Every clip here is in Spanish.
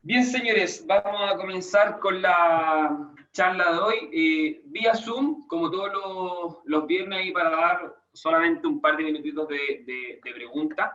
Bien, señores, vamos a comenzar con la charla de hoy. Vía Zoom, como todos los viernes, ahí para dar solamente un par de minutitos de preguntas.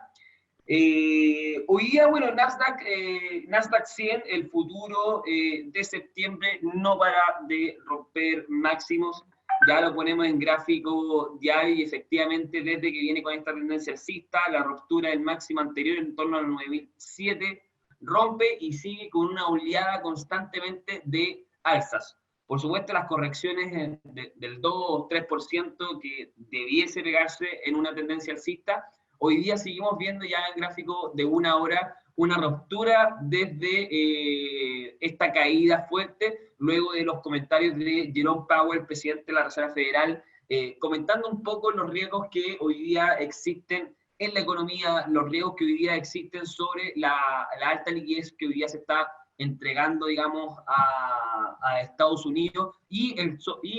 Hoy día, bueno, Nasdaq 100, el futuro de septiembre, no para de romper máximos. Ya lo ponemos en gráfico diario y efectivamente desde que viene con esta tendencia alcista, la ruptura del máximo anterior en torno a los 9.007, rompe y sigue con una oleada constantemente de alzas. Por supuesto, las correcciones del 2 o 3% que debiese pegarse en una tendencia alcista, hoy día seguimos viendo ya en el gráfico de una hora una ruptura desde esta caída fuerte, luego de los comentarios de Jerome Powell, presidente de la Reserva Federal, comentando un poco los riesgos que hoy día existen en la economía, los riesgos que hoy día existen sobre la alta liquidez que hoy día se está entregando, digamos, a Estados Unidos y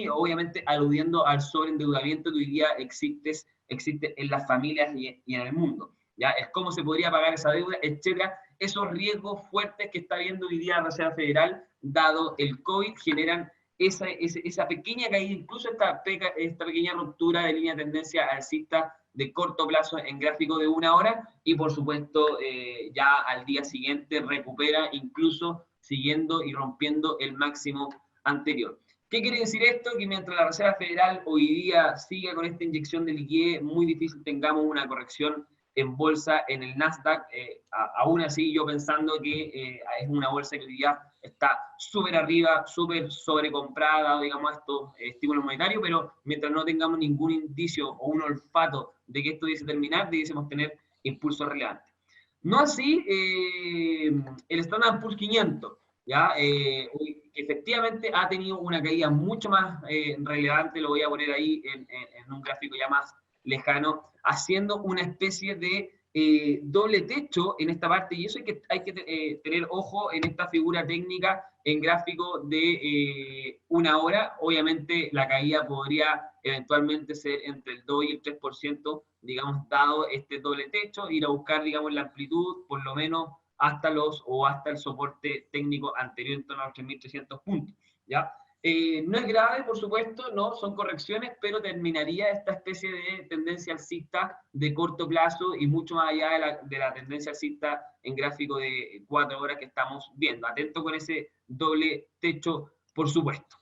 obviamente aludiendo al sobreendeudamiento que hoy día existe en las familias y en el mundo. ¿Ya? Es cómo se podría pagar esa deuda, etcétera. Esos riesgos fuertes que está viendo hoy día la Reserva Federal, dado el COVID, generan esa pequeña caída, incluso esta pequeña ruptura de línea de tendencia alcista de corto plazo en gráfico de una hora y por supuesto ya al día siguiente recupera incluso siguiendo y rompiendo el máximo anterior. ¿Qué quiere decir esto? Que mientras la Reserva Federal hoy día siga con esta inyección de liquidez, muy difícil tengamos una corrección en bolsa en el Nasdaq. Aún así yo pensando que es una bolsa que hoy día está súper arriba, súper sobrecomprada, digamos, a estos estímulos monetarios, pero mientras no tengamos ningún indicio o un olfato de que esto debiese terminar, debiésemos tener impulsos relevantes. No así el Standard Poor's 500, ¿ya? Efectivamente ha tenido una caída mucho más relevante, lo voy a poner ahí en un gráfico ya más lejano, haciendo una especie de doble techo en esta parte, y eso hay que tener ojo en esta figura técnica en gráfico de una hora. Obviamente la caída podría eventualmente ser entre el 2 y el 3%, digamos, dado este doble techo, ir a buscar, digamos, la amplitud, por lo menos hasta el soporte técnico anterior en torno a los 3.300 puntos, ¿ya? No es grave, por supuesto, no, son correcciones, pero terminaría esta especie de tendencia alcista de corto plazo y mucho más allá de la tendencia alcista en gráfico de 4 horas que estamos viendo. Atento con ese doble techo, por supuesto.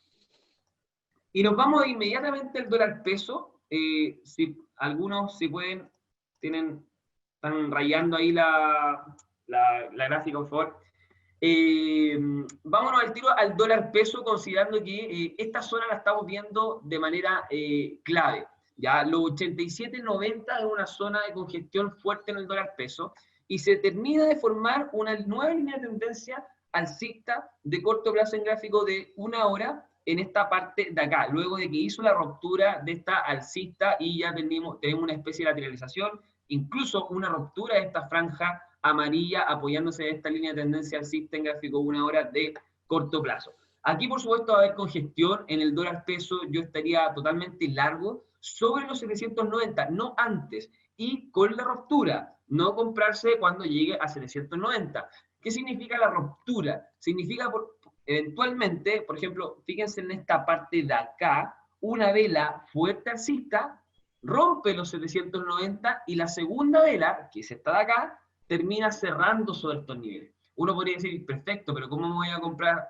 Y nos vamos inmediatamente al dólar peso. Si algunos, si pueden, están rayando ahí la gráfica, por favor. Vámonos al tiro al dólar peso, considerando que esta zona la estamos viendo de manera clave. Ya los 87.90 es una zona de congestión fuerte en el dólar peso y se termina de formar una nueva línea de tendencia alcista de corto plazo en gráfico de una hora en esta parte de acá, luego de que hizo la ruptura de esta alcista y ya tenemos una especie de lateralización, incluso una ruptura de esta franja amarilla apoyándose en esta línea de tendencia alcista en gráfico de una hora de corto plazo. Aquí, por supuesto, va a haber congestión en el dólar peso. Yo estaría totalmente largo sobre los 790, no antes, y con la ruptura, no comprarse cuando llegue a 790. ¿Qué significa la ruptura? Significa eventualmente, por ejemplo, fíjense en esta parte de acá, una vela fuerte alcista rompe los 790 y la segunda vela, que es esta de acá, termina cerrando sobre estos niveles. Uno podría decir, perfecto, pero ¿cómo me voy a comprar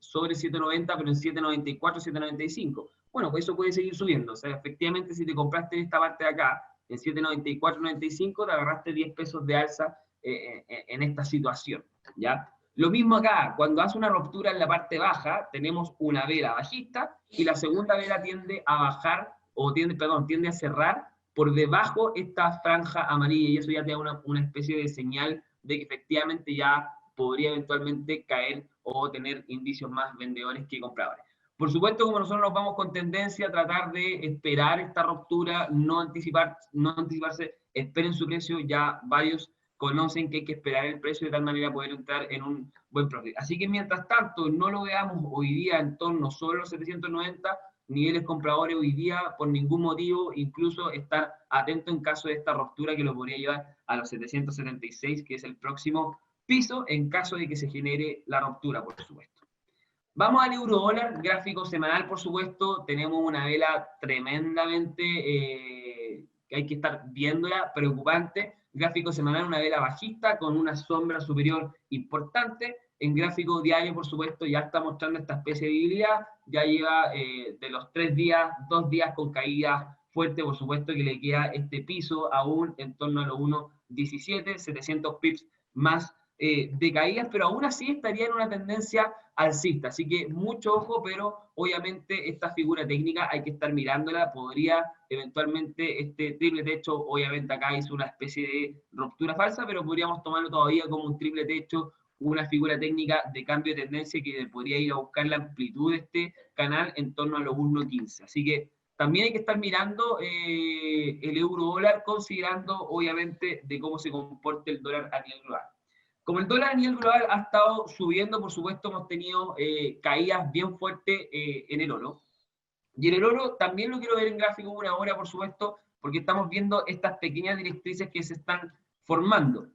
sobre 790, pero en 794, 795? Bueno, pues eso puede seguir subiendo. O sea, efectivamente, si te compraste en esta parte de acá, en 794, 95, te agarraste 10 pesos de alza en esta situación, ¿ya? Lo mismo acá, cuando hace una ruptura en la parte baja, tenemos una vela bajista y la segunda vela tiende a bajar, o tiende a cerrar por debajo esta franja amarilla, y eso ya te da una especie de señal de que efectivamente ya podría eventualmente caer o tener indicios más vendedores que compradores. Por supuesto, como nosotros nos vamos con tendencia a tratar de esperar esta ruptura, no anticiparse, esperen su precio, ya varios conocen que hay que esperar el precio de tal manera poder entrar en un buen profit. Así que mientras tanto no lo veamos hoy día en torno solo a los 790, niveles compradores hoy día por ningún motivo, incluso estar atento en caso de esta ruptura que lo podría llevar a los 776, que es el próximo piso en caso de que se genere la ruptura, por supuesto. Vamos al euro dólar, gráfico semanal, por supuesto, tenemos una vela tremendamente, que hay que estar viéndola, preocupante. Gráfico semanal, una vela bajista con una sombra superior importante. En gráfico diario, por supuesto, ya está mostrando esta especie de debilidad, ya lleva de los 3 días, 2 días con caídas fuertes, por supuesto que le queda este piso aún en torno a los 1.17, 700 pips más de caídas, pero aún así estaría en una tendencia alcista, así que mucho ojo, pero obviamente esta figura técnica hay que estar mirándola, podría eventualmente este triple techo, obviamente acá hizo una especie de ruptura falsa, pero podríamos tomarlo todavía como un triple techo, una figura técnica de cambio de tendencia que podría ir a buscar la amplitud de este canal en torno a los 1.15, así que también hay que estar mirando el euro dólar, considerando obviamente de cómo se comporta el dólar a nivel global. Como el dólar a nivel global ha estado subiendo, por supuesto hemos tenido caídas bien fuertes en el oro. Y en el oro también lo quiero ver en gráfico una hora, por supuesto, porque estamos viendo estas pequeñas directrices que se están formando.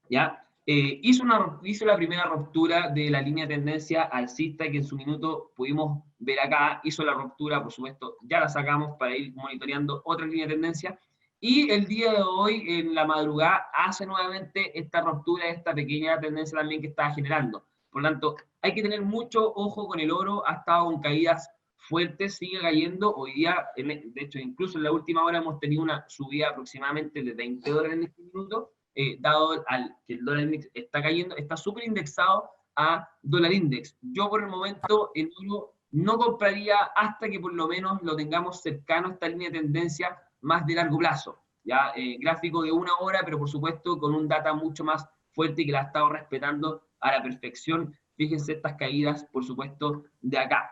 ¿Ya? Hizo la primera ruptura de la línea de tendencia alcista que en su minuto pudimos ver acá, hizo la ruptura, por supuesto, ya la sacamos para ir monitoreando otra línea de tendencia, y el día de hoy, en la madrugada, hace nuevamente esta ruptura, esta pequeña tendencia también que estaba generando. Por lo tanto, hay que tener mucho ojo con el oro, ha estado con caídas fuertes, sigue cayendo, hoy día, de hecho, incluso en la última hora hemos tenido una subida aproximadamente de 20 dólares en este minuto, dado que el dólar index está cayendo, está súper indexado a dólar index. Yo por el momento el oro no compraría hasta que por lo menos lo tengamos cercano a esta línea de tendencia más de largo plazo. ¿Ya? Gráfico de una hora, pero por supuesto con un data mucho más fuerte y que la ha estado respetando a la perfección. Fíjense estas caídas, por supuesto, de acá.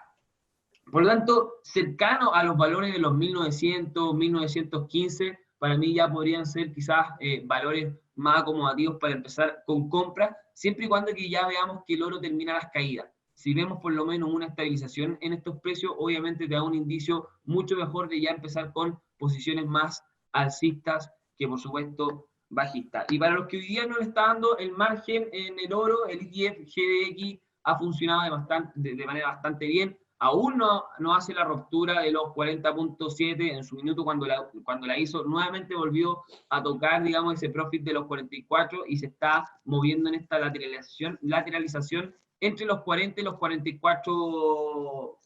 Por lo tanto, cercano a los valores de los 1900, 1915, para mí ya podrían ser quizás valores más acomodativos para empezar con compras, siempre y cuando que ya veamos que el oro termina las caídas. Si vemos por lo menos una estabilización en estos precios, obviamente te da un indicio mucho mejor de ya empezar con posiciones más alcistas que por supuesto bajistas. Y para los que hoy día no le está dando el margen en el oro, el ETF GDX ha funcionado de manera bastante bien. Aún no hace la ruptura de los 40.7 en su minuto cuando la hizo, nuevamente volvió a tocar, digamos, ese profit de los 44 y se está moviendo en esta lateralización entre los 40 y los 44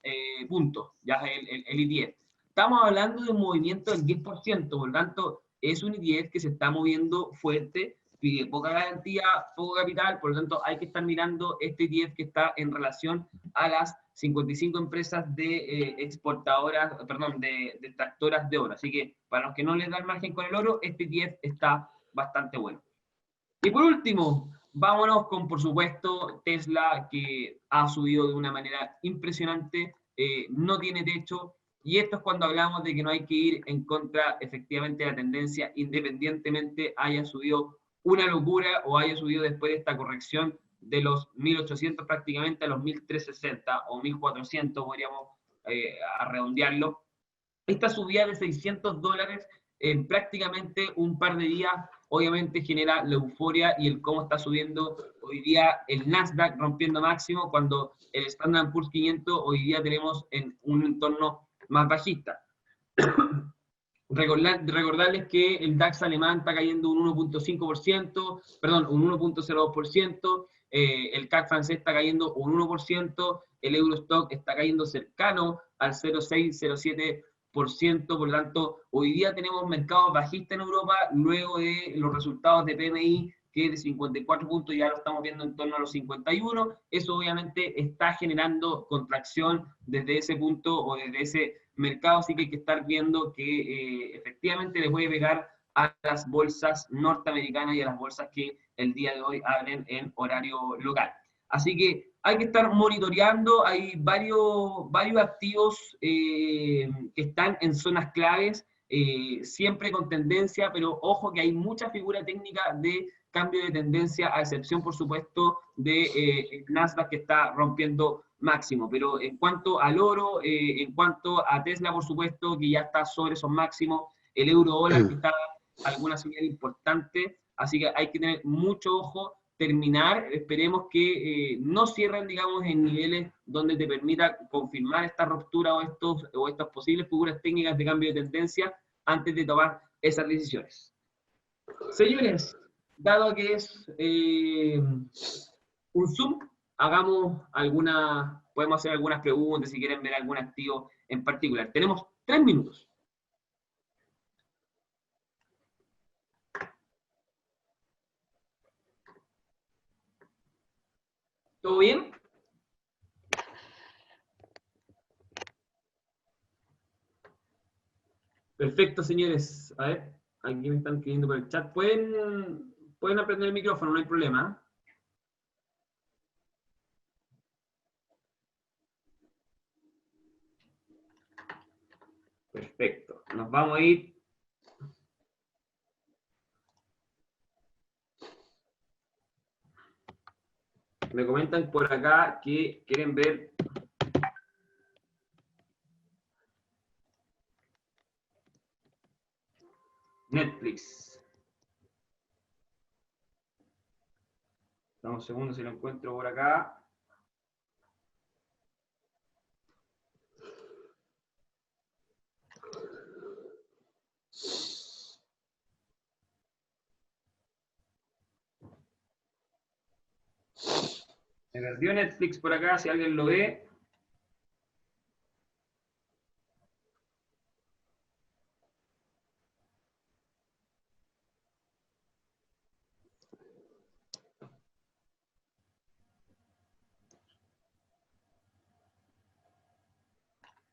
puntos, ya el ETF. Estamos hablando de un movimiento del 10%, por lo tanto, es un ETF que se está moviendo fuerte, pide poca garantía, poco capital, por lo tanto, hay que estar mirando este ETF que está en relación a las 55 empresas de exportadoras, perdón, de extractoras de oro. Así que, para los que no les dan margen con el oro, este ETF está bastante bueno. Y por último, vámonos con, por supuesto, Tesla, que ha subido de una manera impresionante, no tiene techo, y esto es cuando hablamos de que no hay que ir en contra, efectivamente, de la tendencia, independientemente haya subido una locura o haya subido después de esta corrección de los 1.800 prácticamente a los 1.360 o 1.400, podríamos a redondearlo. Esta subida de $600 en prácticamente un par de días, obviamente genera la euforia y el cómo está subiendo hoy día el Nasdaq rompiendo máximo, cuando el Standard & Poor's 500 hoy día tenemos en un entorno más bajista. Recordarles que el DAX alemán está cayendo un 1.5%, perdón, un 1.02%, el CAC francés está cayendo un 1%, el Eurostock está cayendo cercano al 0.6-0.7%, por lo tanto, hoy día tenemos mercados bajistas en Europa, luego de los resultados de PMI, que de 54 puntos ya lo estamos viendo en torno a los 51, eso obviamente está generando contracción desde ese punto o desde ese mercado, sí que hay que estar viendo que efectivamente le puede pegar a las bolsas norteamericanas y a las bolsas que el día de hoy abren en horario local. Así que hay que estar monitoreando, hay varios activos que están en zonas claves, siempre con tendencia, pero ojo que hay mucha figura técnica de cambio de tendencia, a excepción, por supuesto, de Nasdaq que está rompiendo máximo. Pero en cuanto al oro, en cuanto a Tesla, por supuesto, que ya está sobre esos máximos, el euro dólar que está alguna señal importante, así que hay que tener mucho ojo terminar, esperemos que no cierren, digamos, en niveles donde te permita confirmar esta ruptura o estas posibles figuras técnicas de cambio de tendencia antes de tomar esas decisiones. Señores, dado que es un Zoom, podemos hacer algunas preguntas si quieren ver algún activo en particular. Tenemos 3 minutos. ¿Todo bien? Perfecto, señores. A ver, aquí me están escribiendo por el chat. Pueden aprender el micrófono, no hay problema. Perfecto. Nos vamos a ir. Me comentan por acá que quieren ver Netflix. Dame un segundo si lo encuentro por acá. Me perdió Netflix por acá, si alguien lo ve.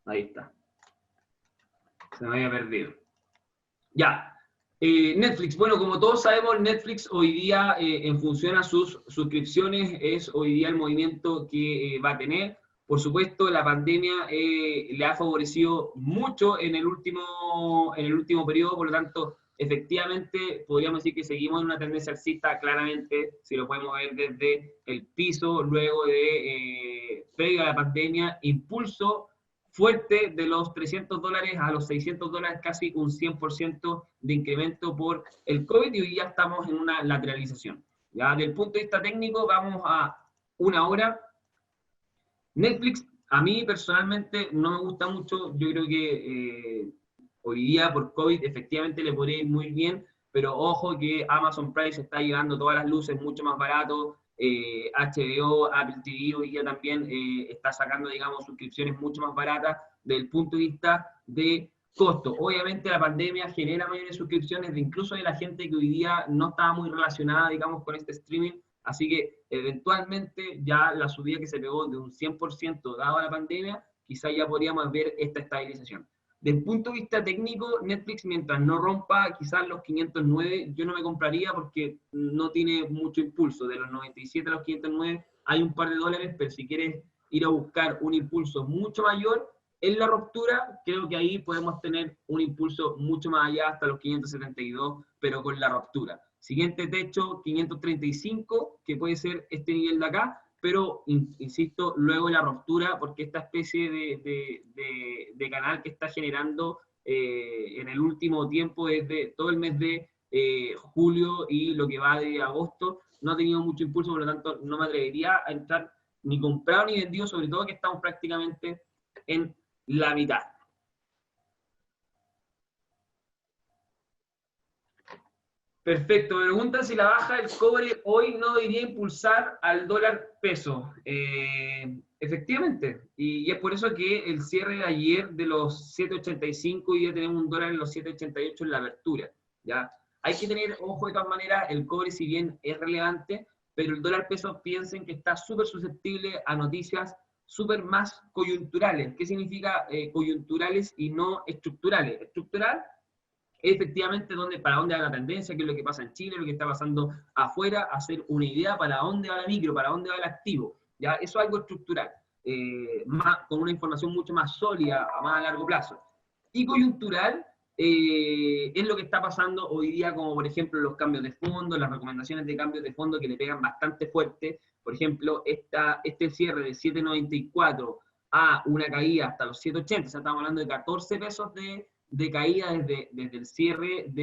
Ahí está. Se me había perdido. Ya. Netflix, bueno, como todos sabemos, Netflix hoy día, en función a sus suscripciones, es hoy día el movimiento que va a tener. Por supuesto, la pandemia le ha favorecido mucho en el último periodo, por lo tanto, efectivamente, podríamos decir que seguimos en una tendencia alcista, claramente, si lo podemos ver desde el piso, luego de, previo a la pandemia, impulso fuerte de los $300 a los $600, casi un 100% de incremento por el COVID, y hoy ya estamos en una lateralización. Ya, desde el punto de vista técnico, vamos a una hora. Netflix, a mí personalmente no me gusta mucho. Yo creo que hoy día por COVID efectivamente le podría ir muy bien, pero ojo que Amazon Prime está llevando todas las luces mucho más barato. HBO, Apple TV hoy día también está sacando, digamos, suscripciones mucho más baratas desde el punto de vista de costo. Obviamente la pandemia genera mayores suscripciones incluso de la gente que hoy día no estaba muy relacionada, digamos, con este streaming, así que eventualmente ya la subida que se pegó de un 100% dado a la pandemia, quizás ya podríamos ver esta estabilización. Desde el punto de vista técnico, Netflix, mientras no rompa quizás los 509, yo no me compraría porque no tiene mucho impulso. De los 97 a los 509 hay un par de dólares, pero si quieres ir a buscar un impulso mucho mayor en la ruptura, creo que ahí podemos tener un impulso mucho más allá, hasta los 572, pero con la ruptura. Siguiente techo, 535, que puede ser este nivel de acá, pero, insisto, luego la ruptura, porque esta especie de canal que está generando en el último tiempo, desde todo el mes de julio y lo que va de agosto, no ha tenido mucho impulso, por lo tanto no me atrevería a entrar ni comprado ni vendido, sobre todo que estamos prácticamente en la mitad. Perfecto, me preguntan si la baja del cobre hoy no debería impulsar al dólar peso. Efectivamente, y es por eso que el cierre de ayer de los 7.85 y ya tenemos un dólar en los 7.88 en la apertura. ¿Ya? Hay que tener ojo de todas maneras, el cobre si bien es relevante, pero el dólar peso piensen que está súper susceptible a noticias súper más coyunturales. ¿Qué significa coyunturales y no estructurales? Estructural, efectivamente para dónde va la tendencia, qué es lo que pasa en Chile, lo que está pasando afuera, hacer una idea para dónde va la micro, para dónde va el activo. ¿Ya? Eso es algo estructural, con una información mucho más sólida, a más largo plazo. Y coyuntural es lo que está pasando hoy día, como por ejemplo los cambios de fondo, las recomendaciones de cambios de fondo que le pegan bastante fuerte. Por ejemplo, este cierre de 7.94 a una caída hasta los 7.80, o sea, estamos hablando de 14 pesos de caída desde el cierre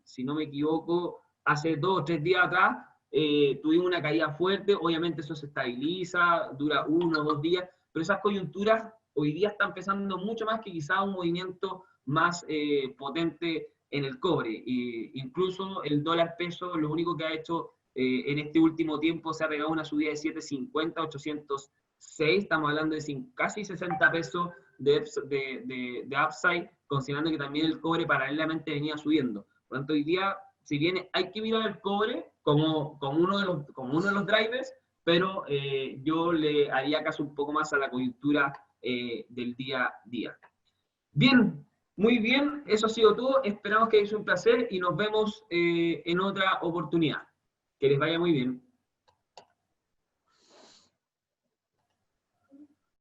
si no me equivoco, hace 2 o 3 días atrás, tuvimos una caída fuerte, obviamente eso se estabiliza, dura 1 o 2 días, pero esas coyunturas hoy día están pesando mucho más que quizá un movimiento más potente en el cobre. Incluso el dólar peso, lo único que ha hecho en este último tiempo, se ha pegado una subida de 7.50, 806, estamos hablando de casi 60 pesos de upside, considerando que también el cobre paralelamente venía subiendo. Por lo tanto, hoy día, si bien hay que mirar el cobre como uno de los drivers, pero yo le haría caso un poco más a la coyuntura del día a día. Bien, muy bien, eso ha sido todo. Esperamos que haya sido un placer y nos vemos en otra oportunidad. Que les vaya muy bien.